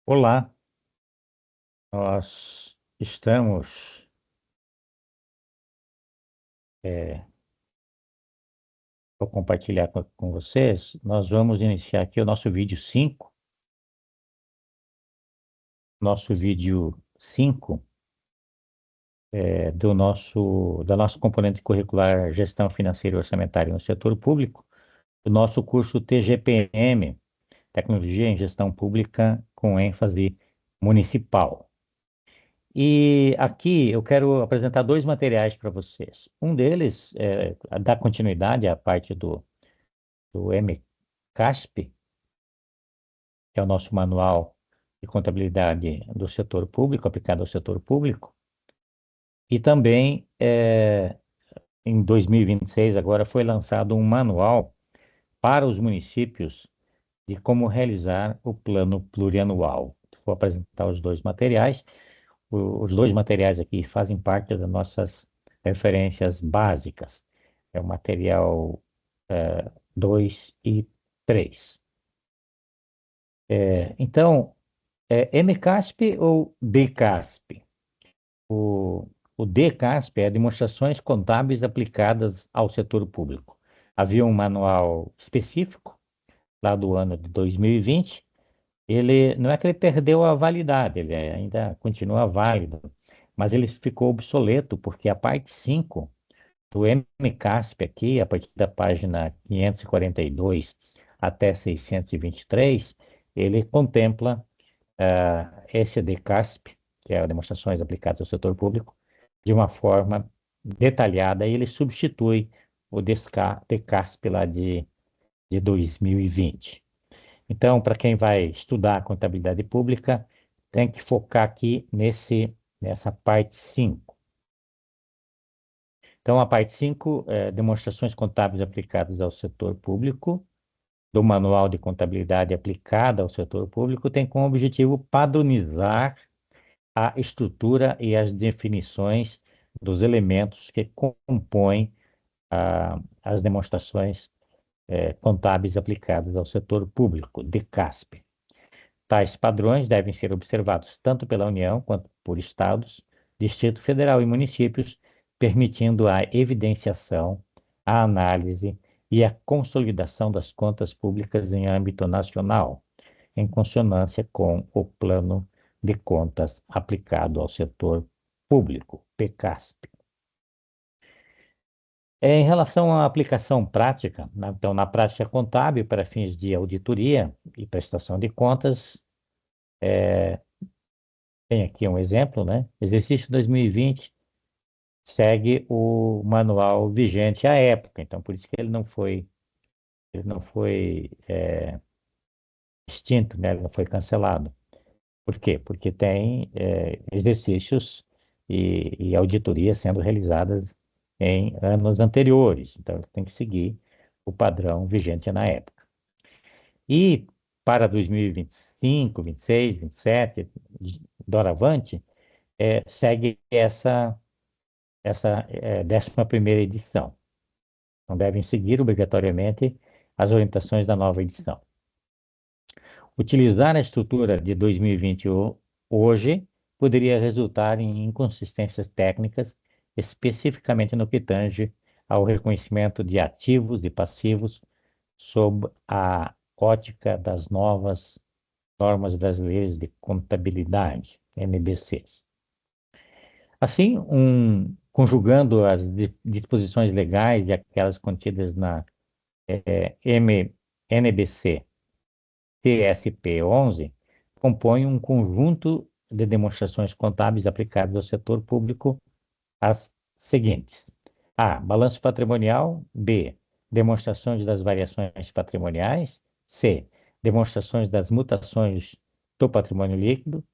Olá, nós estamos, vou compartilhar com vocês, nós vamos iniciar aqui o nosso vídeo 5, da nossa componente curricular Gestão Financeira e Orçamentária no Setor Público, do nosso curso TGPM, Tecnologia em Gestão Pública com ênfase municipal. E aqui eu quero apresentar dois materiais para vocês. Um deles dá continuidade à parte do MCASP, que é o nosso manual de contabilidade do setor público, aplicado ao setor público, e também em 2026 agora foi lançado um manual para os municípios de como realizar o plano plurianual. Vou apresentar os dois materiais. Os dois materiais aqui fazem parte das nossas referências básicas. É o material 2 e 3. Então, MCASP ou DCASP? O, o DCASP é Demonstrações Contábeis Aplicadas ao Setor Público. Havia um manual específico, lá do ano de 2020. Ele, não é que ele perdeu a validade, ele ainda continua válido, mas ele ficou obsoleto, porque a parte 5 do MCASP aqui, a partir da página 542 até 623, ele contempla SDCASP, que é demonstrações aplicadas ao setor público, de uma forma detalhada, e ele substitui o DCASP lá de 2020. Então, para quem vai estudar contabilidade pública, tem que focar aqui nessa parte 5. Então, a parte 5 é demonstrações contábeis aplicadas ao setor público, do Manual de Contabilidade aplicada ao setor público, tem como objetivo padronizar a estrutura e as definições dos elementos que compõem as demonstrações contábeis aplicadas ao setor público, DECASP. Tais padrões devem ser observados tanto pela União quanto por estados, Distrito Federal e municípios, permitindo a evidenciação, a análise e a consolidação das contas públicas em âmbito nacional, em consonância com o Plano de Contas aplicado ao setor público, PCASP. Em relação à aplicação prática, então, na prática contábil, para fins de auditoria e prestação de contas, tem aqui um exemplo, né? Exercício 2020 segue o manual vigente à época, então por isso que ele não foi extinto, né? Ele não foi cancelado. Por quê? Porque tem exercícios e auditorias sendo realizadas em anos anteriores, então ele tem que seguir o padrão vigente na época. E para 2025, 26, 27, doravante, segue essa 11ª edição. Então, devem seguir obrigatoriamente as orientações da nova edição. Utilizar a estrutura de 2020 hoje poderia resultar em inconsistências técnicas, especificamente no que tange ao reconhecimento de ativos e passivos sob a ótica das novas normas brasileiras de contabilidade, NBCs. Assim, conjugando as disposições legais e aquelas contidas na NBC TSP 11, compõe um conjunto de demonstrações contábeis aplicadas ao setor público as seguintes: A. Balanço patrimonial. B. Demonstrações das variações patrimoniais. C. Demonstrações das mutações do patrimônio líquido.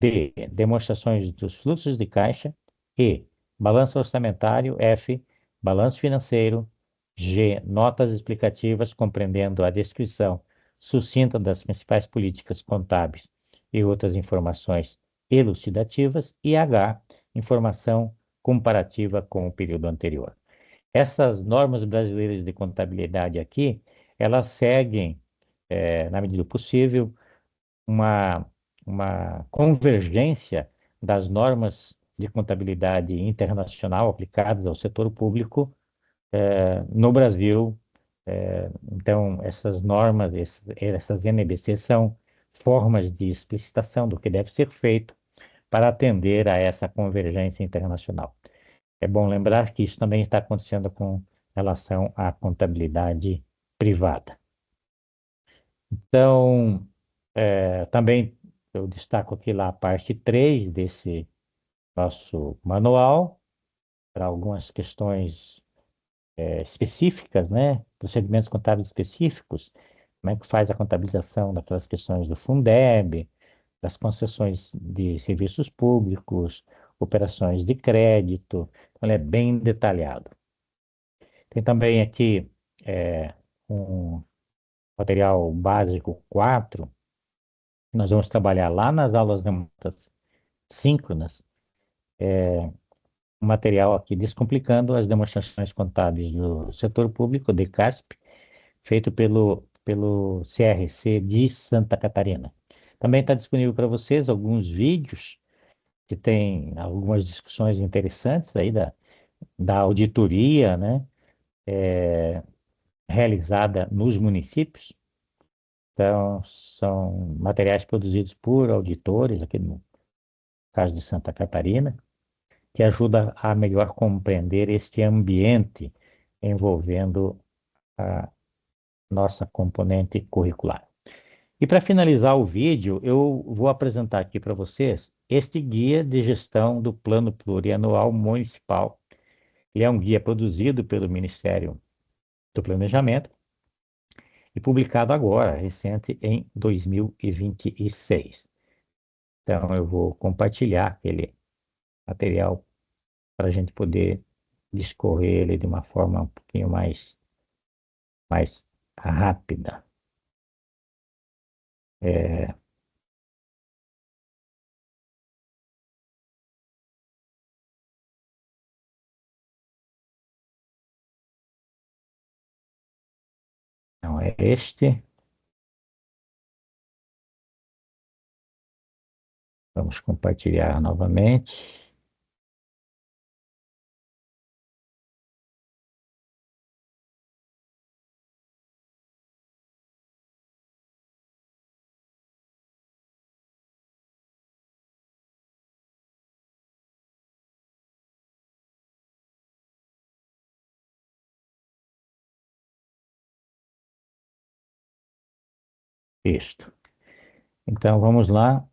D. Demonstrações dos fluxos de caixa. E. Balanço orçamentário. F. Balanço financeiro. G. Notas explicativas compreendendo a descrição sucinta das principais políticas contábeis e outras informações elucidativas. E H. Informação comparativa com o período anterior. Essas normas brasileiras de contabilidade aqui, elas seguem, na medida do possível, uma uma convergência das normas de contabilidade internacional aplicadas ao setor público no Brasil. Então, essas normas, essas NBC são formas de explicitação do que deve ser feito para atender a essa convergência internacional. É bom lembrar que isso também está acontecendo com relação à contabilidade privada. Então, também eu destaco aqui lá a parte 3 desse nosso manual, para algumas questões específicas, né? Procedimentos contábeis específicos, como é que faz a contabilização daquelas questões do Fundeb, das concessões de serviços públicos, operações de crédito, então ele é bem detalhado. Tem também aqui um material básico 4, nós vamos trabalhar lá nas aulas remotas síncronas, um material aqui descomplicando as demonstrações contábeis do setor público, DECASP, feito pelo CRC de Santa Catarina. Também está disponível para vocês alguns vídeos que tem algumas discussões interessantes aí da auditoria, né, realizada nos municípios. Então, são materiais produzidos por auditores, aqui no caso de Santa Catarina, que ajuda a melhor compreender este ambiente envolvendo a nossa componente curricular. E para finalizar o vídeo, eu vou apresentar aqui para vocês este guia de gestão do Plano Plurianual Municipal. Ele é um guia produzido pelo Ministério do Planejamento e publicado agora, recente, em 2026. Então, eu vou compartilhar aquele material para a gente poder discorrer ele de uma forma um pouquinho mais rápida. É, não é este. Vamos compartilhar novamente. Isto. Então, vamos lá.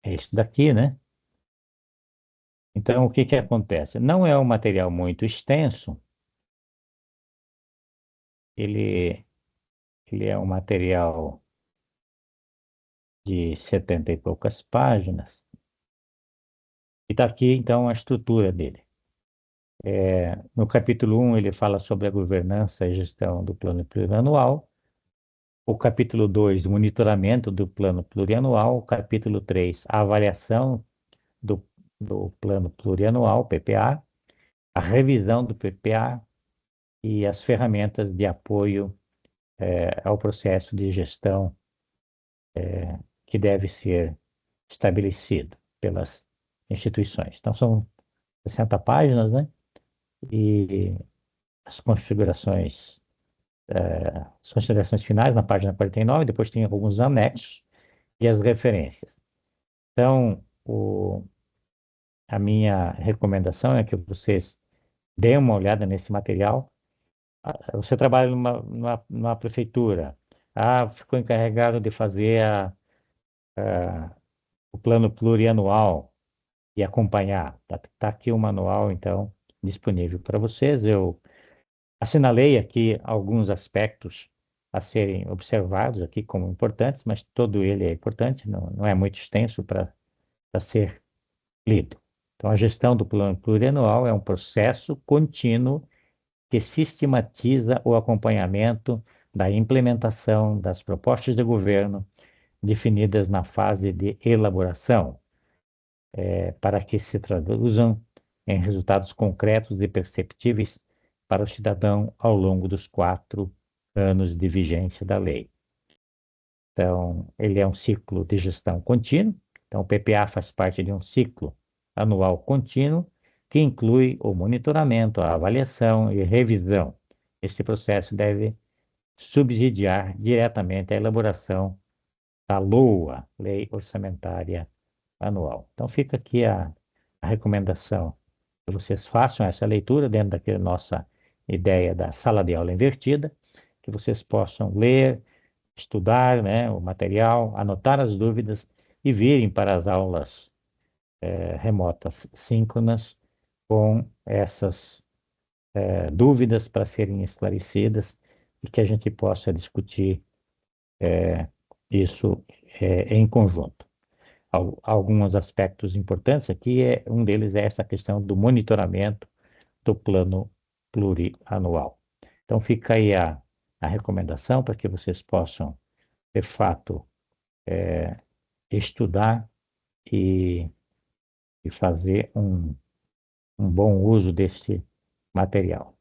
É esse daqui, né? Então, o que que acontece? Não é um material muito extenso, ele, ele é um material de 70 e poucas páginas, e está aqui, então, a estrutura dele. No capítulo 1, ele fala sobre a governança e gestão do plano plurianual. O capítulo 2, o monitoramento do plano plurianual. O capítulo 3, a avaliação do, do plano plurianual, PPA. A revisão do PPA e as ferramentas de apoio ao processo de gestão que deve ser estabelecido pelas instituições. Então, são 60 páginas, né? E as configurações, as considerações finais na página 49, depois tem alguns anexos e as referências. Então, a minha recomendação é que vocês deem uma olhada nesse material. Você trabalha numa prefeitura, ficou encarregado de fazer o plano plurianual e acompanhar. Tá aqui o manual, então, disponível para vocês. Eu assinalei aqui alguns aspectos a serem observados aqui como importantes, mas todo ele é importante, não é muito extenso para ser lido. Então, a gestão do plano plurianual é um processo contínuo que sistematiza o acompanhamento da implementação das propostas de governo definidas na fase de elaboração. para que se traduzam em resultados concretos e perceptíveis para o cidadão ao longo dos 4 anos de vigência da lei. Então, ele é um ciclo de gestão contínuo. Então, o PPA faz parte de um ciclo anual contínuo que inclui o monitoramento, a avaliação e revisão. Esse processo deve subsidiar diretamente a elaboração da LOA, Lei Orçamentária Anual. Então, fica aqui a recomendação que vocês façam essa leitura dentro daquela nossa ideia da sala de aula invertida, que vocês possam ler, estudar, né, o material, anotar as dúvidas e virem para as aulas remotas síncronas com essas dúvidas para serem esclarecidas e que a gente possa discutir isso em conjunto. Alguns aspectos importantes aqui, um deles é essa questão do monitoramento do plano plurianual. Então fica aí a recomendação para que vocês possam, de fato, estudar e, e fazer um bom uso desse material.